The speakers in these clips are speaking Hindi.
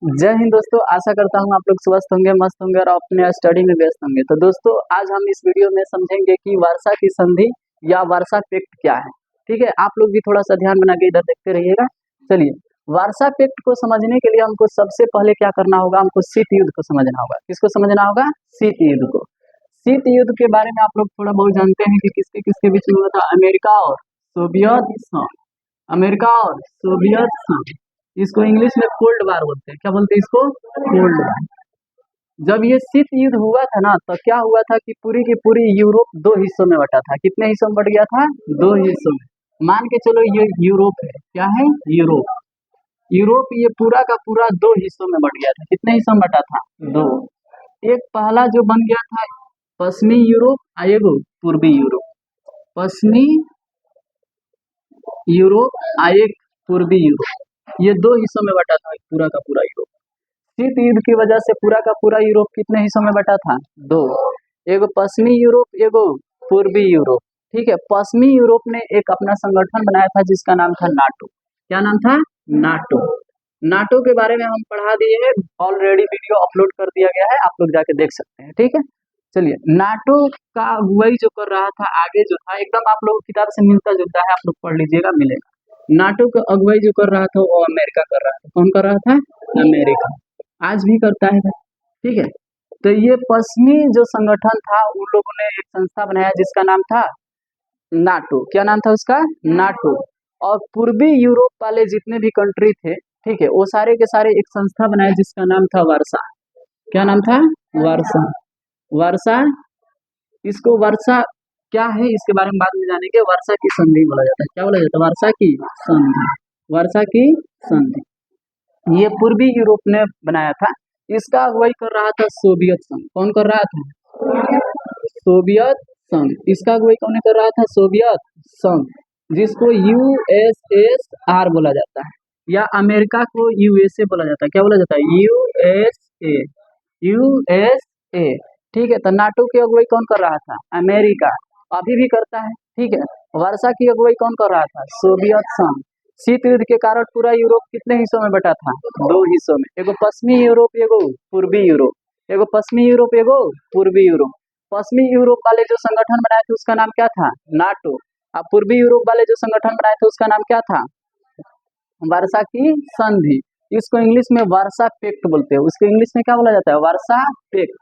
जय हिंद दोस्तों, आशा करता हूँ आप लोग स्वस्थ होंगे, मस्त होंगे और अपने स्टडी में व्यस्त होंगे। तो दोस्तों आज हम इस वीडियो में समझेंगे कि वर्षा की संधि या वर्षा पेक्ट क्या है। ठीक है, आप लोग भी थोड़ा सा ध्यान बना के इधर देखते रहिएगा। चलिए, वर्षा पेक्ट को समझने के लिए हमको सबसे पहले क्या करना होगा, हमको शीत युद्ध को समझना होगा। किसको समझना होगा? शीत युद्ध को। शीत युद्ध के बारे में आप लोग थोड़ा बहुत जानते हैं कि किसके किसके बीच में हुआ था। अमेरिका और सोवियत संघ। अमेरिका और सोवियत संघ, इसको इंग्लिश में कोल्ड वार बोलते हैं। क्या बोलते हैं इसको? Cold war. जब ये शीत युद्ध हुआ था ना, तो क्या हुआ था कि पूरी की पूरी यूरोप दो हिस्सों में बटा था। कितने हिस्सों में बट गया था? दो हिस्सों में। मान के चलो ये यूरोप है। क्या है? यूरोप। यूरोप ये पूरा का पूरा दो हिस्सों में बट गया था। कितने हिस्सों में बटा था? दो। एक पहला जो बन गया था पश्चिमी यूरोप, एगो पूर्वी यूरोप। पश्चिमी यूरोप एक पूर्वी यूरोप, ये दो हिस्सों में बटा था पूरा का पूरा यूरोप। शीत युद्ध की वजह से पूरा का पूरा यूरोप कितने हिस्सों में बटा था? दो। एगो पश्चिमी यूरोप, एगो पूर्वी यूरोप। ठीक है, पश्चिमी यूरोप ने एक अपना संगठन बनाया था जिसका नाम था नाटो। क्या नाम था? नाटो। नाटो के बारे में हम पढ़ा दिए हैं, ऑलरेडी वीडियो अपलोड कर दिया गया है, आप लोग जाके देख सकते हैं। ठीक है, चलिए, नाटो का अगुवाई जो कर रहा था आगे जो था, एकदम आप लोगों की किताब से मिलता जुलता है, आप लोग पढ़ लीजिएगा, मिलेगा। नाटो का अगुवाई जो कर रहा था वो अमेरिका कर रहा था। कौन कर रहा था? अमेरिका। आज भी करता है। ठीक है, तो ये पश्चिमी जो संगठन था उन लोगों ने एक संस्था बनाया जिसका नाम था नाटो। क्या नाम था उसका? नाटो। और पूर्वी यूरोप वाले जितने भी कंट्री थे, ठीक है, वो सारे के सारे एक संस्था बनाया जिसका नाम था वर्षा। क्या नाम था? वर्षा। वर्षा। इसको वर्षा क्या है इसके बारे में बाद में जानेंगे। वर्षा की संधि बोला जाता है। क्या बोला जाता है? वर्षा की संधि। वर्षा की संधि ये पूर्वी यूरोप ने बनाया था। इसका अगुवाई कर रहा था सोवियत संघ। कौन कर रहा था? सोवियत संघ। इसका अगुवाई कौन कर रहा था? सोवियत संघ, जिसको यूएसएसआर बोला जाता है, या अमेरिका को यूएसए बोला जाता है। क्या बोला जाता है? यूएसए। यूएसए। ठीक है, तो नाटो की अगुवाई कौन कर रहा था? अमेरिका। अभी भी करता है। ठीक है, वर्षा की अगुवाई कौन कर रहा था? सोवियत संघ। शीत युद्ध के कारण पूरा यूरोप कितने हिस्सों में बटा था? दो हिस्सों में। एगो पश्चिमी यूरोप, एगो पूर्वी यूरोप। एगो पश्चिमी यूरोप, एगो पूर्वी यूरोप। पश्चिमी यूरोप वाले जो संगठन बनाए थे उसका नाम क्या था? नाटो। अब पूर्वी यूरोप वाले जो संगठन बनाए थे उसका नाम क्या था? वर्षा की संधि। इसको इंग्लिश में वर्षा पेक्ट बोलते हैं। उसको इंग्लिश में क्या बोला जाता है? वर्षा पेक्ट।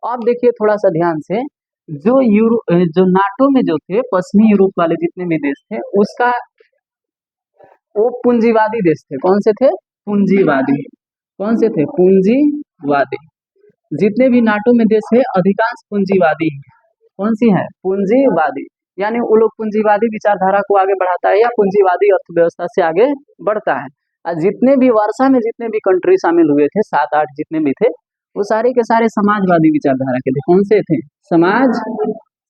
अब देखिए थोड़ा सा ध्यान से, जो नाटो में जो थे पश्चिमी यूरोप वाले जितने भी देश थे, उसका वो पूंजीवादी देश थे। कौन से थे? पूंजीवादी। कौन से थे? पूंजीवादी। जितने भी नाटो में देश है अधिकांश पूंजीवादी है। कौन सी है? पूंजीवादी। यानी वो लोग पूंजीवादी विचारधारा को आगे बढ़ाता है या पूंजीवादी अर्थव्यवस्था से आगे बढ़ता है। और जितने भी वर्षा में जितने भी कंट्री शामिल हुए थे, 7-8 जितने भी थे, वो सारे के सारे समाजवादी विचारधारा के थे। कौन से थे?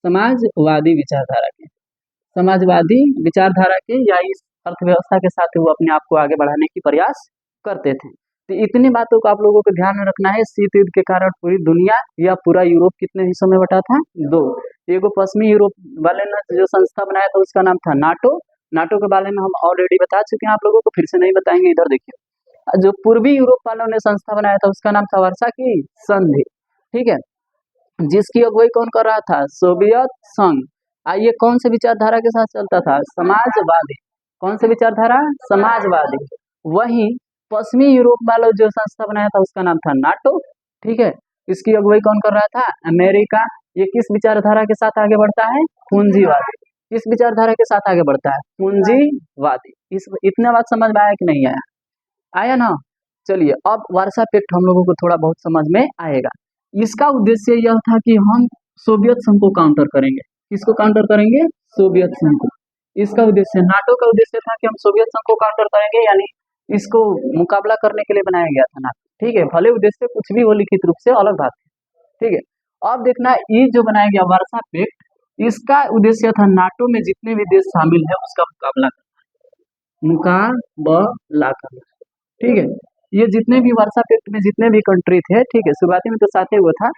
समाजवादी विचारधारा के। समाजवादी विचारधारा के या इस अर्थव्यवस्था के साथ वो अपने आप को आगे बढ़ाने की प्रयास करते थे। तो इतनी बातों को आप लोगों को ध्यान में रखना है। शीत युद्ध के कारण पूरी दुनिया या पूरा यूरोप कितने हिस्सों में बटा था? दो। एगो पश्चिमी यूरोप वाले ने जो संस्था बनाया था उसका नाम था नाटो। नाटो के बारे में हम ऑलरेडी बता चुके हैं आप लोगों को, फिर से नहीं बताएंगे। इधर देखिए, जो पूर्वी यूरोप वालों ने संस्था बनाया था उसका नाम था वर्षा की संधि। ठीक है, जिसकी अगुवाई कौन कर रहा था? सोवियत संघ। ये कौन से विचारधारा के साथ चलता था? समाजवादी। कौन से विचारधारा? समाजवादी। वहीं पश्चिमी यूरोप वाला जो संस्था बनाया था उसका नाम था नाटो। ठीक है, इसकी अगुवाई कौन कर रहा था? अमेरिका। ये किस विचारधारा के साथ आगे बढ़ता है? पूंजीवादी। किस विचारधारा के साथ आगे बढ़ता है? पूंजीवादी। इस इतना बात समझ में आया कि नहीं आया? आया ना? चलिए, अब वर्षा पेक्ट हम लोगों को थोड़ा बहुत समझ में आएगा। इसका उद्देश्य यह था कि हम सोवियत संघ को काउंटर करेंगे। किसको काउंटर करेंगे? सोवियत संघ को। इसका उद्देश्य, नाटो का उद्देश्य था कि हम सोवियत संघ को काउंटर करेंगे, यानी इसको मुकाबला करने के लिए बनाया गया था नाटो। ठीक है, भले उद्देश्य कुछ भी हो लिखित रूप से अलग बात है। ठीक है, अब देखना, ये जो बनाया गया वर्षा पेक्ट, इसका उद्देश्य था नाटो में जितने भी देश शामिल है उसका मुकाबला करना। ठीक है, ये जितने भी वर्षा पेक्ट में जितने भी कंट्री थे, ठीक है, शुरुआती में तो साथ ही हुआ था,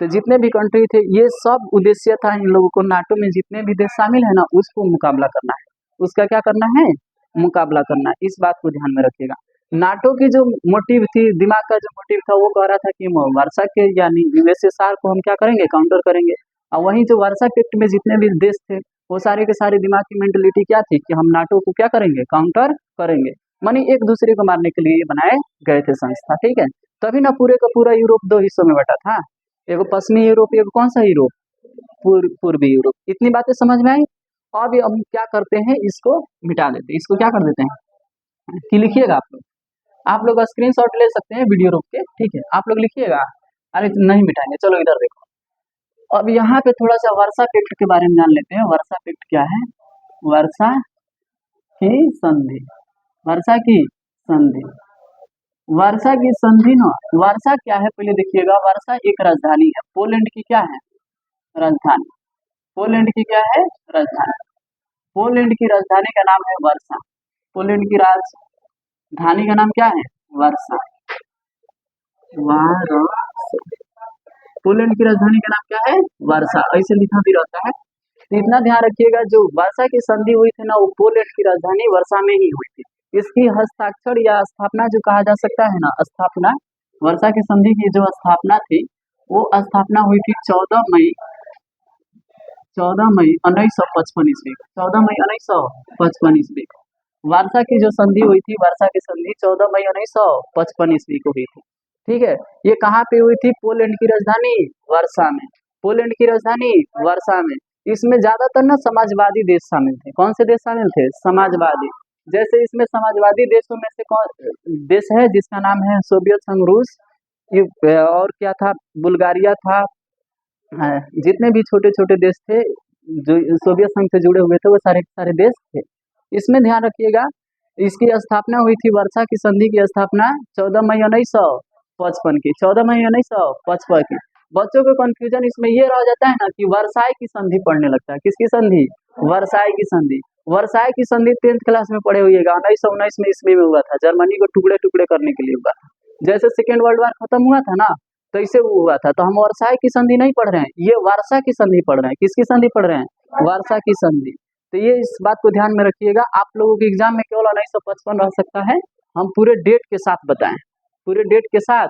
तो जितने भी कंट्री थे ये सब उद्देश्य था इन लोगों को नाटो में जितने भी देश शामिल है ना उसको मुकाबला करना है। उसका क्या करना है? मुकाबला करना है। इस बात को ध्यान में रखिएगा। नाटो की जो मोटिव थी, दिमाग का जो मोटिव था, वो कह रहा था कि वर्षा के यानी यूएसएसआर को हम क्या करेंगे, काउंटर करेंगे। और वहीं जो वर्षा पेक्ट में जितने भी देश थे, वो सारे के सारे दिमाग की मेंटेलिटी क्या थी कि हम नाटो को क्या करेंगे, काउंटर करेंगे। मानी एक दूसरे को मारने के लिए ये बनाए गए थे संस्था, ठीक है। तभी ना पूरे का पूरा यूरोप दो हिस्सों में बटा था, एगो पश्चिमी यूरोप, एगो कौन सा यूरोप, पूर्वी यूरोप। इतनी बातें समझ में आई। अब हम क्या करते हैं, इसको मिटा देते हैं, इसको क्या कर देते हैं कि लिखिएगा आप लोग स्क्रीनशॉट ले सकते हैं वीडियो रोक के, ठीक है, आप लोग लिखिएगा। अरे नहीं मिटाएंगे, चलो इधर देखो। अब यहाँ पे थोड़ा सा वर्षा पेक्ट के बारे में जान लेते हैं। वर्षा पेक्ट क्या है, वर्षा की संधि, वर्षा की संधि, वर्षा की संधि ना, वर्षा क्या है पहले देखिएगा। वर्षा एक राजधानी है, पोलैंड की क्या है, राजधानी। पोलैंड की क्या है, राजधानी। पोलैंड की राजधानी का नाम है वर्षा। पोलैंड की राजधानी का नाम क्या है, वर्षा। पोलैंड की राजधानी का नाम क्या है, वर्षा, ऐसे लिखा भी रहता है। तो इतना ध्यान रखिएगा, जो वर्षा की संधि हुई थी ना, वो पोलैंड की राजधानी वर्षा में ही हुई थी। इसकी हस्ताक्षर या स्थापना जो कहा जा सकता है ना, स्थापना, वर्षा की संधि की जो स्थापना थी, वो स्थापना हुई थी 14 मई 1955 ईस्वी, 14 मई 1955 ईस्वी को। वर्षा की जो संधि हुई थी, वर्षा की संधि 14 मई 1955 ईस्वी को हुई थी, ठीक है। ये कहाँ पे हुई थी, पोलैंड की राजधानी वर्षा में, पोलैंड की राजधानी वर्षा में। इसमें ज्यादातर ना समाजवादी देश शामिल थे। कौन से देश शामिल थे, समाजवादी। जैसे इसमें समाजवादी देशों में से कौन देश है जिसका नाम है सोवियत संघ, रूस, और क्या था, बुल्गारिया था। जितने भी छोटे छोटे देश थे जो सोवियत संघ से जुड़े हुए थे, वो सारे सारे देश थे। इसमें ध्यान रखिएगा, इसकी स्थापना हुई थी, वर्षा की संधि की स्थापना 14 मई 1955 की, 14 मई 1955 की। बच्चों को कंफ्यूजन इसमें ये रह जाता है ना कि वर्साई की संधि पढ़ने लगता है। किसकी संधि, वर्साई की संधि। वर्साई की संधि 10th क्लास में पढ़े हुएगा, 1919 में ईस्वी में हुआ था, जर्मनी को टुकड़े टुकड़े करने के लिए हुआ था। जैसे सेकेंड वर्ल्ड वार खत्म हुआ था ना, तो इसे वो हुआ था। तो हम वर्साई की संधि नहीं पढ़ रहे हैं, ये वर्षा की संधि पढ़ रहे हैं। किसकी संधि पढ़ रहे हैं, वर्षा की संधि। तो ये इस बात को ध्यान में रखिएगा, आप लोगों के एग्जाम में केवल 1955 रह सकता है। हम पूरे डेट के साथ बताएं, पूरे डेट के साथ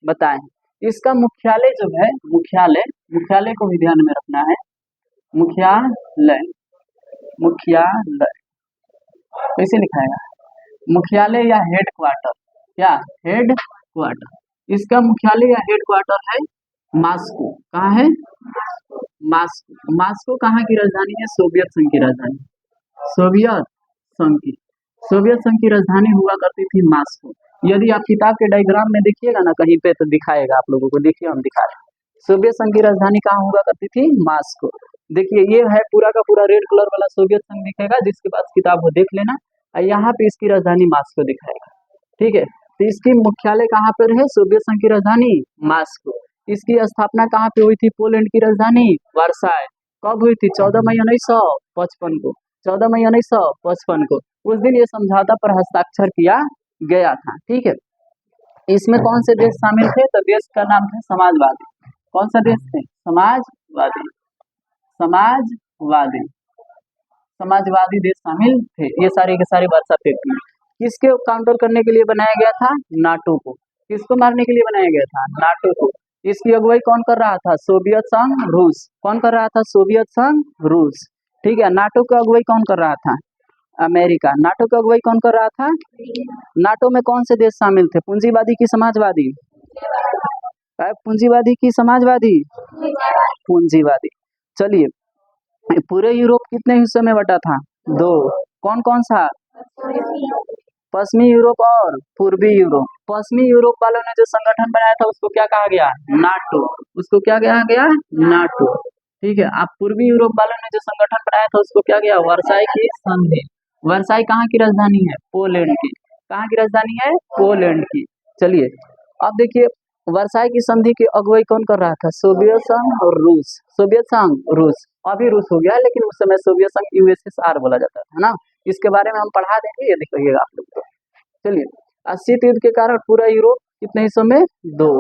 बताएं। इसका मुख्यालय जो है, मुख्यालय को भी ध्यान में रखना है। मुख्यालय, मुख्यालय कैसे लिखाएगा, मुख्यालय या हेड क्वार्टर, क्या हेड क्वार्टर। इसका मुख्यालय या हेड क्वार्टर है मॉस्को। कहाँ है, मॉस्को। मॉस्को कहाँ की राजधानी है, सोवियत संघ की राजधानी, सोवियत संघ की, सोवियत संघ की राजधानी हुआ करती थी मॉस्को। यदि आप किताब के डायग्राम में देखिएगा ना कहीं पे, तो दिखाएगा आप लोगों को, देखिए हम दिखा रहे हैं। सोवियत संघ की राजधानी कहाँ हुआ करती थी, मॉस्को। देखिए ये है पूरा का पूरा रेड कलर वाला सोवियत संघ दिखेगा, जिसके पास किताब हो देख लेना। और यहाँ पे इसकी राजधानी मॉस्को दिखाएगा, ठीक है। तो इसकी मुख्यालय कहाँ पर है, सोवियत संघ की राजधानी मॉस्को। इसकी स्थापना कहाँ पे हुई थी, पोलैंड की राजधानी वर्साई। कब हुई थी, 14 मई 1955 को, 14 मई 1955 को। उस दिन ये समझौता पर हस्ताक्षर किया गया था, ठीक है। इसमें कौन से देश शामिल थे, तो देश का नाम था समाजवादी। कौन सा देश थे, समाजवादी, समाजवादी, समाजवादी देश शामिल थे। ये सारे के सारे वर्षा पेक्ट में किसके काउंटर करने के लिए बनाया गया था, नाटो को। किसको मारने के लिए बनाया गया था, नाटो को। इसकी अगुवाई कौन कर रहा था, सोवियत संघ, रूस। कौन कर रहा था, सोवियत संघ, रूस, ठीक है। नाटो का अगुवाई कौन कर रहा था, अमेरिका। नाटो का अगुवाई कौन कर रहा था, नाटो में कौन से देश शामिल थे, पूंजीवादी की समाजवादी, पूंजीवादी की समाजवादी, पूंजीवादी। चलिए, पूरे यूरोप कितने हिस्सों में बटा था, दो। कौन कौन सा, पश्चिमी यूरोप और पूर्वी यूरोप। पश्चिमी यूरोप वालों ने जो संगठन बनाया था उसको क्या कहा गया, नाटो। उसको क्या कहा गया, नाटो, ठीक है। आप पूर्वी यूरोप वालों ने जो संगठन बनाया था उसको क्या गया, वर्साई की संधि। वर्साई कहाँ की राजधानी है, पोलैंड की। कहाँ की राजधानी है, पोलैंड की। चलिए अब देखिए, वर्साई की संधि की अगुवाई कौन कर रहा था, सोवियत संघ और रूस। सोवियत संघ, रूस, अभी रूस हो गया, लेकिन उस समय सोवियत संघ यूएसएसआर बोला जाता था ना। इसके बारे में हम पढ़ा देंगे, ये देखिएगा आप लोग को। चलिए, शीत युद्ध के कारण पूरा यूरोप कितने हिस्सों में, दो,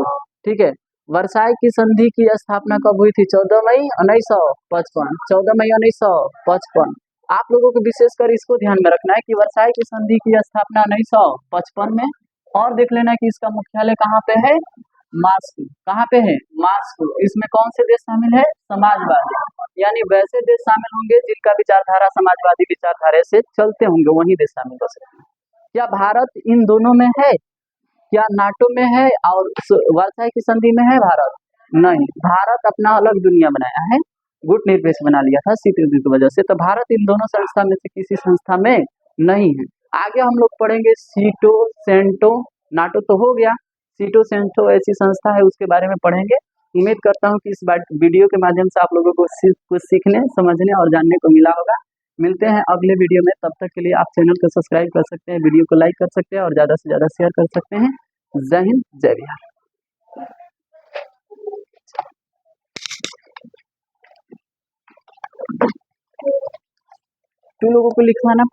ठीक है। वर्साई की संधि की स्थापना कब हुई थी, 14 मई 1955, 14 मई 1955। आप लोगों को विशेषकर इसको ध्यान में रखना है कि वर्साई की संधि की स्थापना 1955 में और देख लेना कि इसका मुख्यालय कहाँ पे है, मास्को। कहाँ पे है, मास्को। इसमें कौन से देश शामिल है, समाजवादी, यानी वैसे देश शामिल होंगे जिनका विचारधारा समाजवादी विचारधारा से चलते होंगे, वही देश शामिल हो सकते हैं। क्या भारत इन दोनों में है, क्या नाटो में है और वर्साई की संधि में है भारत? नहीं, भारत अपना अलग दुनिया बनाया है, गुट निर्देश बना लिया था शीत युद्ध की वजह से, तो भारत इन दोनों संस्था में से किसी संस्था में नहीं है। आगे हम लोग पढ़ेंगे सीटो, सेंटो, नाटो तो हो गया, सीटो सेंटो ऐसी संस्था है उसके बारे में पढ़ेंगे। उम्मीद करता हूँ कि इस वीडियो के माध्यम से आप लोगों को कुछ सीखने, समझने और जानने को मिला होगा। मिलते हैं अगले वीडियो में, तब तक के लिए आप चैनल को सब्सक्राइब कर सकते हैं, वीडियो को लाइक कर सकते हैं और ज़्यादा से ज़्यादा शेयर कर सकते हैं। जय हिंद, जय बिहार। तुम लोगों को लिखवाना